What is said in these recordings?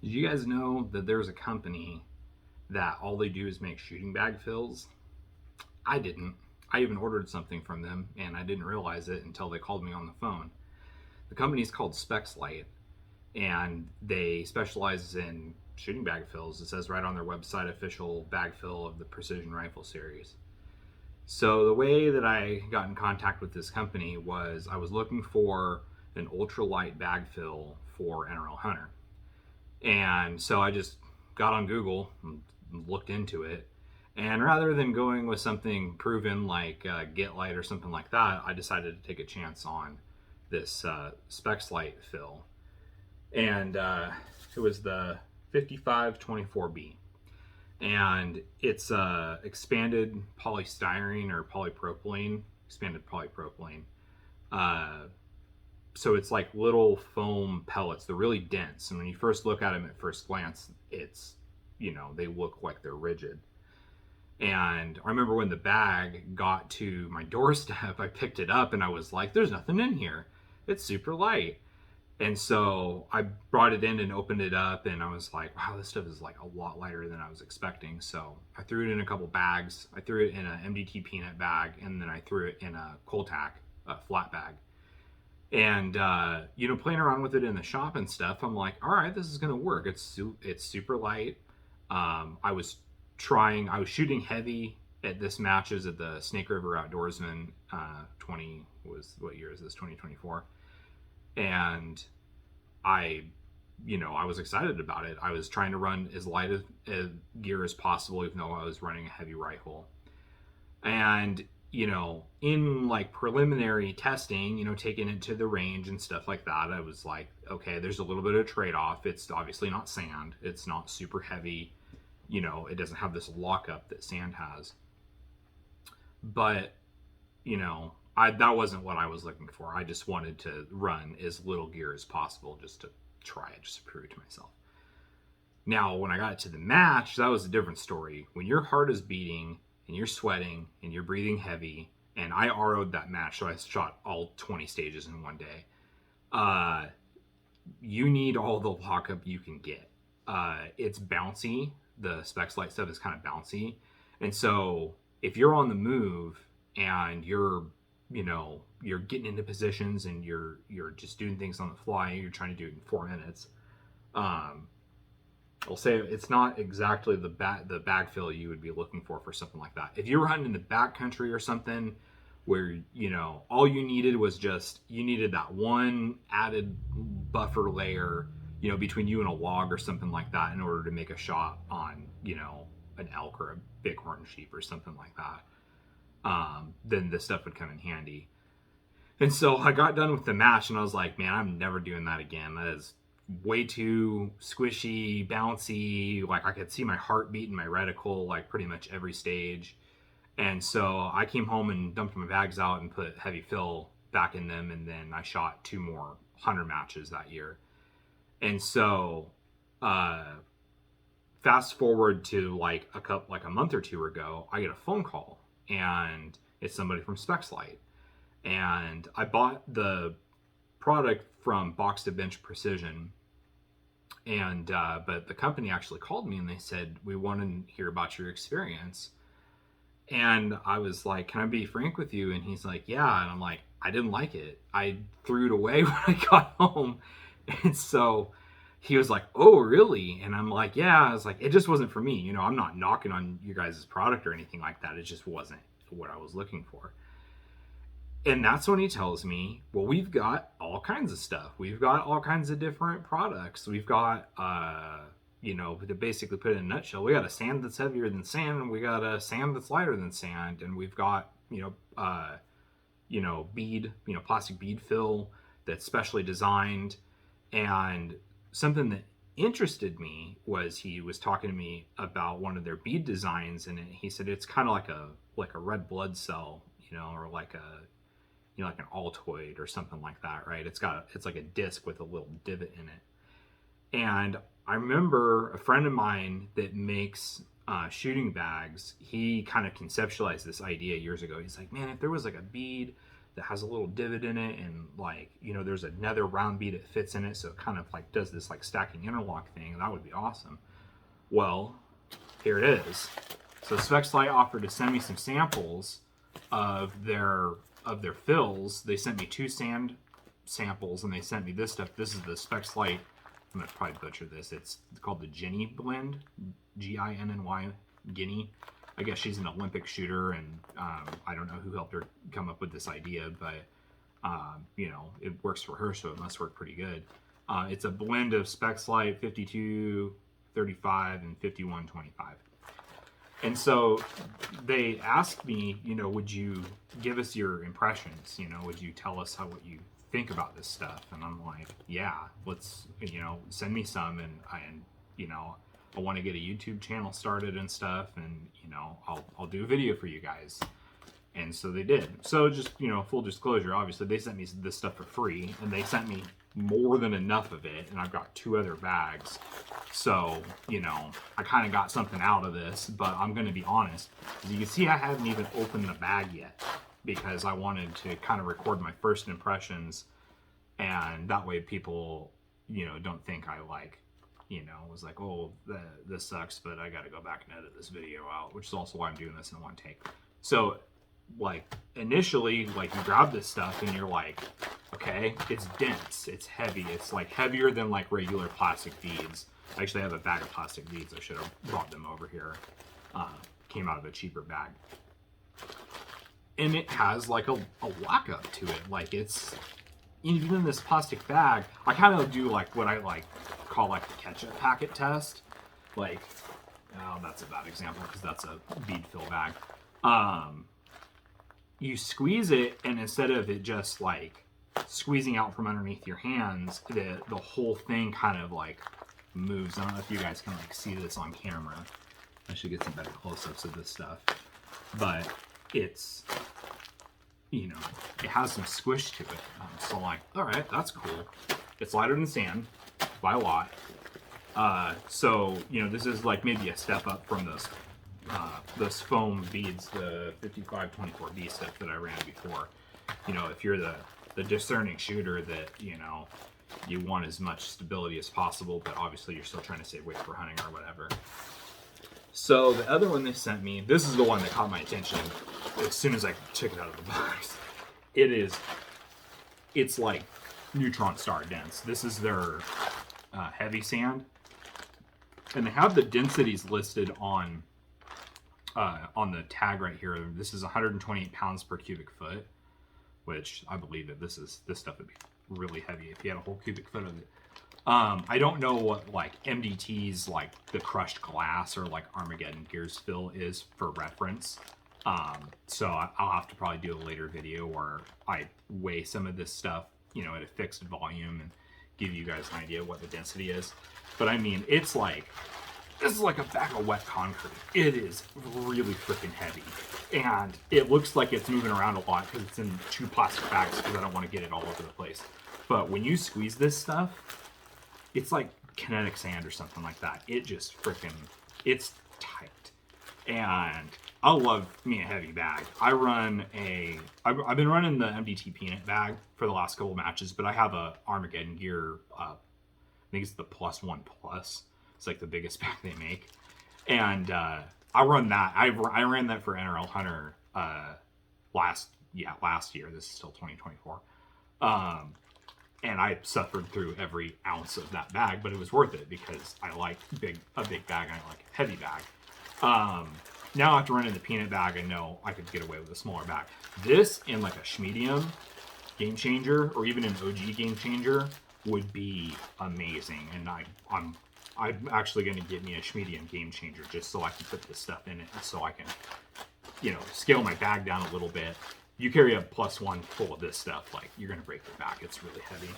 Did you guys know that there's a company that all they do is make shooting bag fills? I didn't. I even ordered something from them and I didn't realize it until they called me on the phone. The company is called Spex-Lite and they specialize in shooting bag fills. It says right on their website, official bag fill of the precision rifle series. So the way that I got in contact with this company was I was looking for an ultralight bag fill for NRL Hunter. And so I just got on Google and looked into it. And rather than going with something proven like Get Light or something like that, I decided to take a chance on this Spex-Lite fill. And it was the 5524B. And it's expanded polystyrene or polypropylene, expanded polypropylene. So it's like little foam pellets. They're really dense, and when you first look at them at first glance, it's, they look like they're rigid. And I remember when the bag got to my doorstep, I picked it up and I was like, there's nothing in here. It's super light. And so I brought it in and opened it up and I was like, wow, this stuff is like a lot lighter than I was expecting. So I threw it in a couple bags. I threw it in an MDT peanut bag and then I threw it in a Coltac flat bag. And playing around with it in the shop and stuff, I'm like, all right, this is gonna work. It's super light. I was shooting heavy at this matches at the Snake River Outdoorsman. 20 year is this? 2024. And I was excited about it. I was trying to run as light a gear as possible, even though I was running a heavy rifle. And in like preliminary testing, taking it to the range and stuff like that, I was like, okay, there's a little bit of trade-off. It's obviously not sand. It's not super heavy. It doesn't have this lockup that sand has. But, that wasn't what I was looking for. I just wanted to run as little gear as possible just to try it, just to prove it to myself. Now, when I got to the match, that was a different story. When your heart is beating and you're sweating and you're breathing heavy, and I RO'd that match, so I shot all 20 stages in one day. You need all the lockup you can get. It's bouncy. The Spex-Lite stuff is kind of bouncy. And so if you're on the move and you're getting into positions and you're just doing things on the fly, you're trying to do it in 4 minutes. I'll say it's not exactly the bag fill you would be looking for something like that. If you're running in the backcountry or something where, all you needed was you needed that one added buffer layer, between you and a log or something like that in order to make a shot on, an elk or a bighorn sheep or something like that, then this stuff would come in handy. And so I got done with the match and I was like, man, I'm never doing that again. That is way too squishy, bouncy. Like I could see my heartbeat in my reticle, like pretty much every stage. And so I came home and dumped my bags out and put heavy fill back in them. And then I shot 2 more hunter matches that year. And so, fast forward to like a month or two ago, I get a phone call and it's somebody from Spex-Lite. And I bought the product from Box to Bench Precision. And, but the company actually called me and they said, we want to hear about your experience. And I was like, can I be frank with you? And he's like, yeah. And I'm like, I didn't like it. I threw it away when I got home. And so he was like, oh, really? And I'm like, yeah. I was like, it just wasn't for me. I'm not knocking on you guys' product or anything like that. It just wasn't what I was looking for. And that's when he tells me, well, we've got all kinds of stuff. We've got all kinds of different products. We've got, to basically put it in a nutshell, we got a sand that's heavier than sand, and we got a sand that's lighter than sand, and we've got, bead, plastic bead fill that's specially designed. And something that interested me was he was talking to me about one of their bead designs, and he said it's kind of like a red blood cell, or like like an Altoid or something like that, right? It's like a disc with a little divot in it. And I remember a friend of mine that makes shooting bags, he kind of conceptualized this idea years ago. He's like, man, if there was like a bead that has a little divot in it, and like, you know, there's another round bead that fits in it, so it kind of like does this like stacking interlock thing, and that would be awesome. Well, here it is. So Spex-Lite offered to send me some samples of their fills. They sent me 2 sand samples, and they sent me this stuff. This is the Spex-Lite. I'm gonna probably butcher this. It's called the Ginny Blend, Ginny, Ginny. I guess she's an Olympic shooter, and I don't know who helped her come up with this idea, but you know, it works for her, so it must work pretty good. It's a blend of Spex-Lite 5235 and 5125. And so they asked me, you know, would you give us your impressions? You know, would you tell us what you think about this stuff? And I'm like, yeah, let's, you know, send me some, and you know, I want to get a YouTube channel started and stuff, and you know, I'll do a video for you guys. And so they did. So just, you know, full disclosure, obviously they sent me this stuff for free, and they sent me more than enough of it, and I've got 2 other bags. So, you know, I kind of got something out of this, but I'm going to be honest. As you can see, I haven't even opened the bag yet, because I wanted to kind of record my first impressions, and that way people, you know, don't think I like, you know, was like, oh, this sucks, but I got to go back and edit this video out, which is also why I'm doing this in one take. So, like, initially, like, you grab this stuff and you're like, okay, it's dense, it's heavy, it's like heavier than like regular plastic beads. I actually have a bag of plastic beads. I should have brought them over here. Came out of a cheaper bag. And it has like a lockup to it. Like, it's, even in this plastic bag, I kind of do like what I like call like the ketchup packet test. Like, oh, that's a bad example because that's a bead fill bag. You squeeze it, and instead of it just like squeezing out from underneath your hands, the whole thing kind of like moves. I don't know if you guys can like see this on camera. I should get some better close-ups of this stuff. But it's, you know, it has some squish to it. So like, all right, that's cool. It's lighter than sand by a lot. So, you know, this is like maybe a step up from those foam beads, the 5524B stuff that I ran before. You know, if you're the discerning shooter that, you know, you want as much stability as possible, but obviously you're still trying to save weight for hunting or whatever. So the other one they sent me, this is the one that caught my attention as soon as I took it out of the box. It's like neutron star dense. This is their heavy sand, and they have the densities listed on the tag right here. This is 128 pounds per cubic foot, which I believe that this stuff would be really heavy if you had a whole cubic foot of it. I don't know what like MDT's like the crushed glass or like Armageddon Gears fill is for reference. So I'll have to probably do a later video where I weigh some of this stuff, you know, at a fixed volume and give you guys an idea of what the density is. But I mean, it's like, this is like a bag of wet concrete. It is really freaking heavy. And it looks like it's moving around a lot because it's in 2 plastic bags because I don't want to get it all over the place. But when you squeeze this stuff, it's like kinetic sand or something like that. It just freaking, it's tight. And I love me a heavy bag. I've been running the MDT peanut bag for the last couple of matches, but I have a Armageddon Gear, I think it's the +1 Plus. It's like the biggest bag they make. And I run that. I ran that for NRL Hunter last year. This is still 2024. And I suffered through every ounce of that bag, but it was worth it because I like a big bag and I like a heavy bag. Now after running the peanut bag, I know I could get away with a smaller bag. This in like a Schmedium Game Changer or even an OG Game Changer would be amazing. And I'm actually going to get me a Schmedium Game Changer just so I can put this stuff in it, so I can, you know, scale my bag down a little bit. You carry a +1 full of this stuff, like, you're going to break your back. It's really heavy.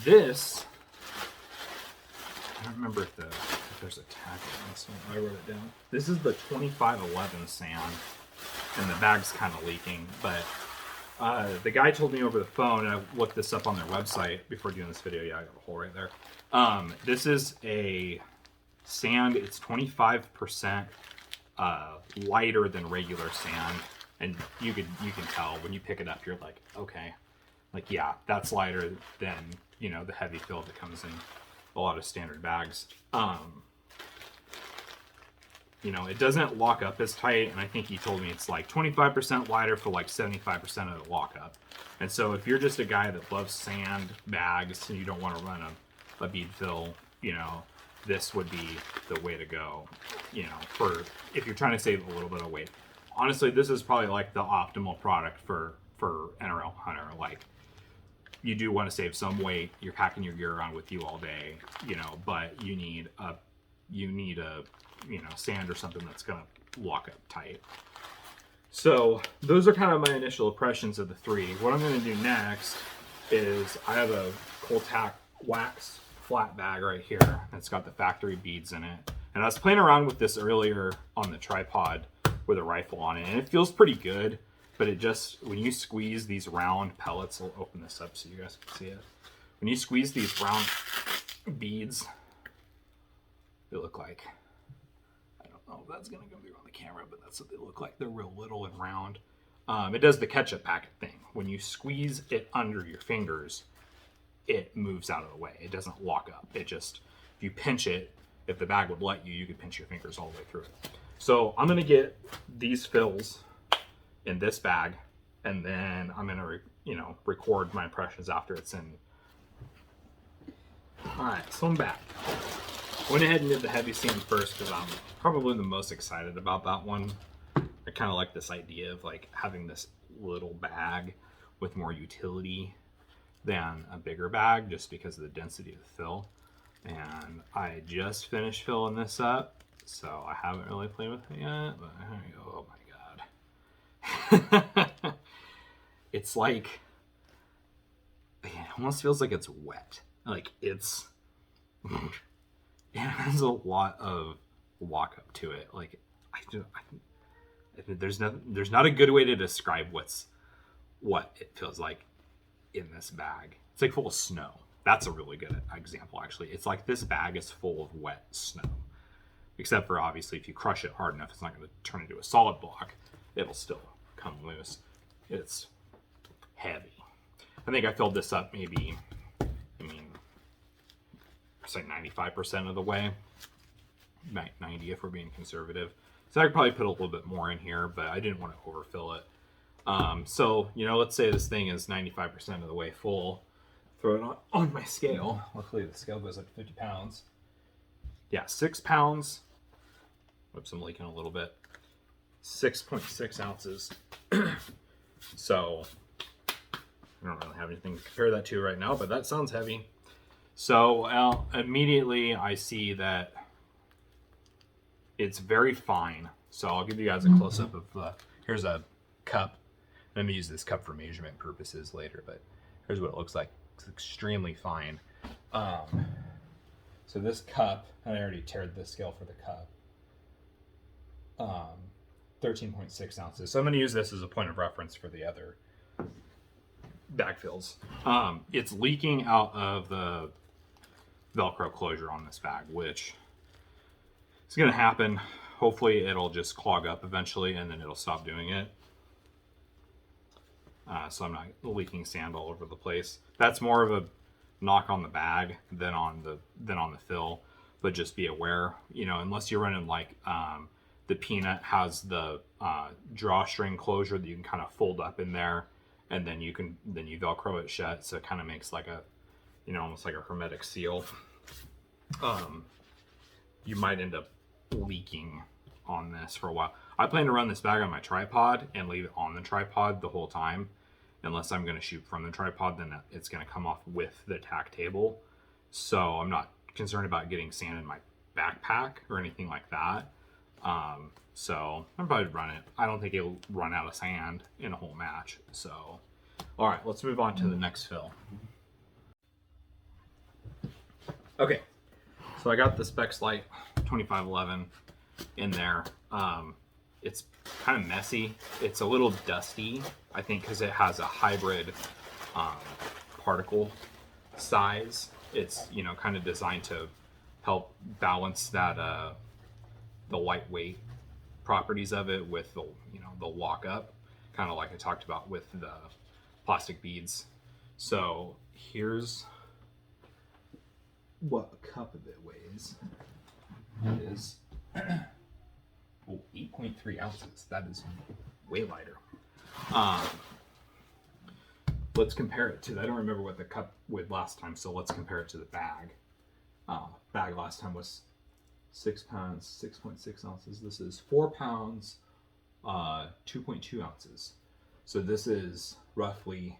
This, I don't remember if there's a tag on this one. I wrote it down. This is the 2511 sand, and the bag's kind of leaking, but the guy told me over the phone, and I looked this up on their website before doing this video. Yeah, I got a hole right there. This is a sand. It's 25% lighter than regular sand. And you can tell when you pick it up, you're like, okay, like, yeah, that's lighter than, you know, the heavy fill that comes in a lot of standard bags. You know, it doesn't lock up as tight, and I think he told me it's like 25% lighter for like 75% of the lockup. And so if you're just a guy that loves sand bags and you don't want to run a bead fill, you know, this would be the way to go, you know, for if you're trying to save a little bit of weight. Honestly, this is probably like the optimal product for NRL hunter. Like, you do want to save some weight. You're packing your gear around with you all day, you know, but you need a you know, sand or something that's gonna lock up tight. So those are kind of my initial impressions of the three. What I'm gonna do next is I have a Coltac wax flat bag right here. It's got the factory beads in it. And I was playing around with this earlier on the tripod with a rifle on it, and it feels pretty good, but it just, when you squeeze these round pellets, I'll open this up so you guys can see it. When you squeeze these round beads, they look like, I don't know if that's gonna come through on the camera, but that's what they look like. They're real little and round. It does the ketchup packet thing. When you squeeze it under your fingers, it moves out of the way. It doesn't lock up. It just, if you pinch it, if the bag would let you, you could pinch your fingers all the way through it. So I'm gonna get these fills in this bag, and then I'm gonna, you know, record my impressions after it's in. All right, so I'm back. Went ahead and did the heavy sand first because I'm probably the most excited about that one. I kind of like this idea of like having this little bag with more utility than a bigger bag, just because of the density of the fill. And I just finished filling this up, so I haven't really played with it yet, but there you go. Oh my god. It's like, it almost feels like it's wet. Like it's, it has a lot of walk up to it. Like there's not a good way to describe what it feels like in this bag. It's like full of snow. That's a really good example, actually. It's like this bag is full of wet snow. Except for, obviously, if you crush it hard enough, it's not going to turn into a solid block. It'll still come loose. It's heavy. I think I filled this up maybe, it's like 95% of the way. 90 if we're being conservative. So I could probably put a little bit more in here, but I didn't want to overfill it. So, you know, let's say this thing is 95% of the way full. Throw it on my scale. Luckily the scale goes up to 50 pounds. Yeah, 6 pounds. Whoops, I'm leaking a little bit. 6.6 ounces. So, I don't really have anything to compare that to right now, but that sounds heavy. So, immediately I see that it's very fine. So I'll give you guys a close-up of, here's a cup. I'm going to use this cup for measurement purposes later, but here's what it looks like. It's extremely fine. So this cup, and I already tared the scale for the cup, 13.6 ounces. So I'm going to use this as a point of reference for the other bag fills. It's leaking out of the Velcro closure on this bag, which is going to happen. Hopefully it'll just clog up eventually and then it'll stop doing it. So I'm not leaking sand all over the place. That's more of a knock on the bag than on the fill, but just be aware, you know, unless you're running like the Peanut has the drawstring closure that you can kind of fold up in there, and then you Velcro it shut, so it kind of makes like a, you know, almost like a hermetic seal. You might end up leaking on this for a while. I plan to run this bag on my tripod and leave it on the tripod the whole time. Unless I'm going to shoot from the tripod, then it's going to come off with the tack table. So I'm not concerned about getting sand in my backpack or anything like that. So I'll probably run it. I don't think it'll run out of sand in a whole match. So, all right, let's move on to the next fill. Okay, so I got the Spex-Lite 2511 in there. It's kind of messy. It's a little dusty, I think, because it has a hybrid particle size. It's, you know, kind of designed to help balance that the lightweight properties of it with the, you know, the lock up. kind of like I talked about with the plastic beads. So here's what a cup of it weighs. It is 8.3 ounces. That is way lighter. Let's compare it to, I don't remember what the cup weighed last time, so let's compare it to the bag. Bag last time was 6 pounds, 6.6 ounces. This is 4 pounds, 2.2 ounces. So this is roughly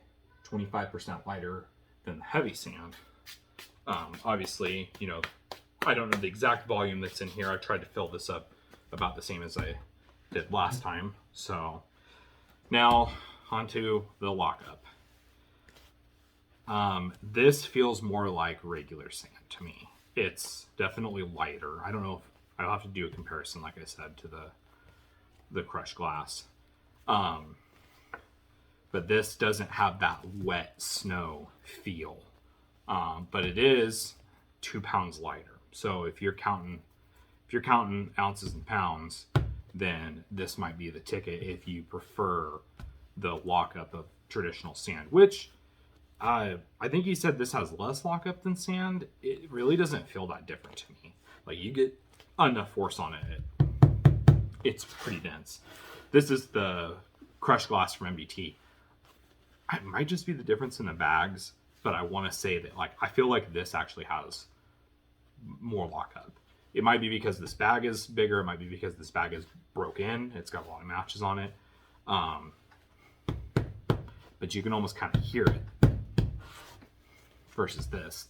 25% lighter than the heavy sand. Obviously, you know, I don't know the exact volume that's in here. I tried to fill this up about the same as I did last time. So now onto the lockup. This feels more like regular sand to me. It's definitely lighter. I don't know if I'll have to do a comparison, like I said, to the crushed glass. But this doesn't have that wet snow feel. But it is 2 pounds lighter. So if you're counting ounces and pounds, then this might be the ticket if you prefer the lockup of traditional sand, which I think you said this has less lockup than sand. It really doesn't feel that different to me. Like, you get enough force on it. It's pretty dense. This is the crushed glass from MBT. It might just be the difference in the bags, but I want to say that, like, I feel like this actually has more lockup. It might be because this bag is bigger. It might be because this bag is broken. It's got a lot of matches on it. But you can almost kind of hear it versus this.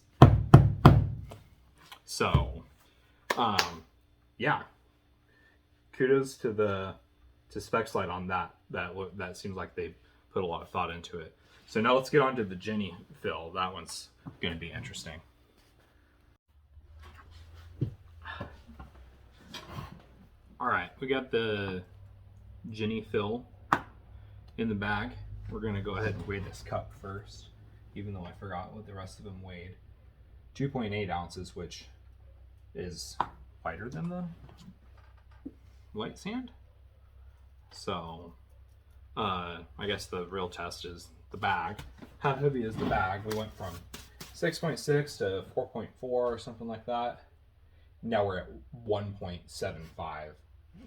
So, yeah. Kudos to Spex-Lite on that. That seems like they put a lot of thought into it. So now let's get on to the Ginny fill. That one's going to be interesting. All right, we got the Ginny fill in the bag. We're going to go ahead and weigh this cup first, even though I forgot what the rest of them weighed. 2.8 ounces, which is lighter than the light sand. So I guess the real test is the bag. How heavy is the bag? We went from 6.6 to 4.4 or something like that. Now we're at 1.75.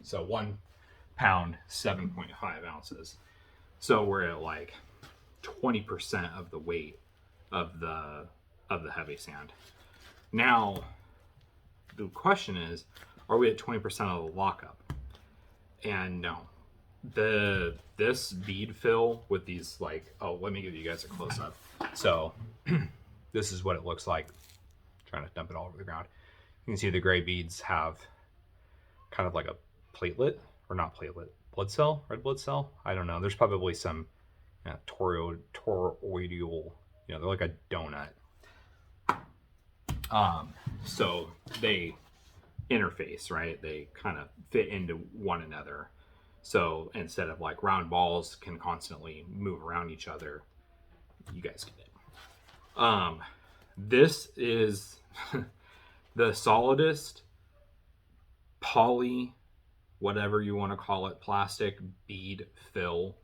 So 1 pound, 7.5 ounces. So we're at like 20% of the weight of the heavy sand. Now the question is, are we at 20% of the lockup? And no. This bead fill with these, like, oh, let me give you guys a close up. So this is what it looks like. Trying to dump it all over the ground. You can see the gray beads have kind of like a platelet, or not platelet, blood cell, red blood cell. I don't know. There's probably some toroidal, they're like a donut. So they interface, right? They kind of fit into one another. So instead of like round balls can constantly move around each other, you guys get it. This is the solidest poly, whatever you want to call it, plastic bead fill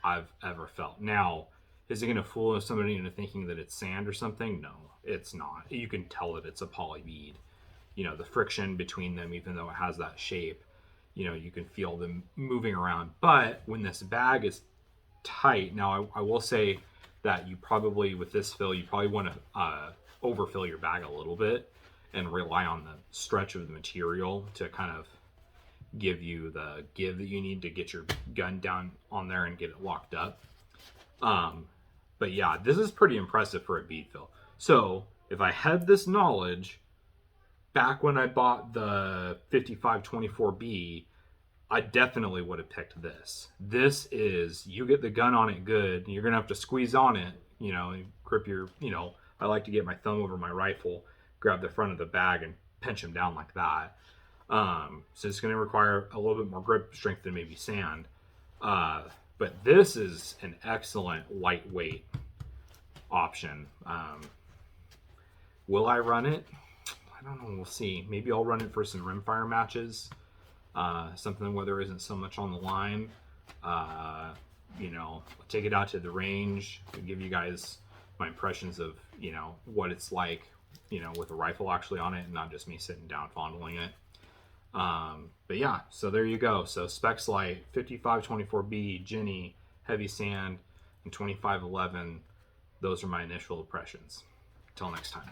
I've ever felt. Now, is it going to fool somebody into thinking that it's sand or something? No, it's not. You can tell that it's a poly bead. You know, the friction between them, even though it has that shape, you know, you can feel them moving around. But when this bag is tight, now I will say that you probably, with this fill, you probably want to overfill your bag a little bit and rely on the stretch of the material to kind of give you the give that you need to get your gun down on there and get it locked up. But yeah, this is pretty impressive for a bead fill. So if I had this knowledge back when I bought the 5524B, I definitely would have picked this. This is, you get the gun on it good, you're gonna have to squeeze on it, you know, and grip your, you know, I like to get my thumb over my rifle, grab the front of the bag and pinch them down like that. So it's gonna require a little bit more grip strength than maybe sand. But this is an excellent lightweight option. Will I run it? I don't know, we'll see. Maybe I'll run it for some rimfire matches. Something where there isn't so much on the line. you know, take it out to the range, give you guys my impressions of, you know, what it's like, you know, with a rifle actually on it and not just me sitting down fondling it. But yeah, so there you go. So Spex-Lite, 5524B, Ginny, heavy sand, and 2511. Those are my initial impressions. Until next time.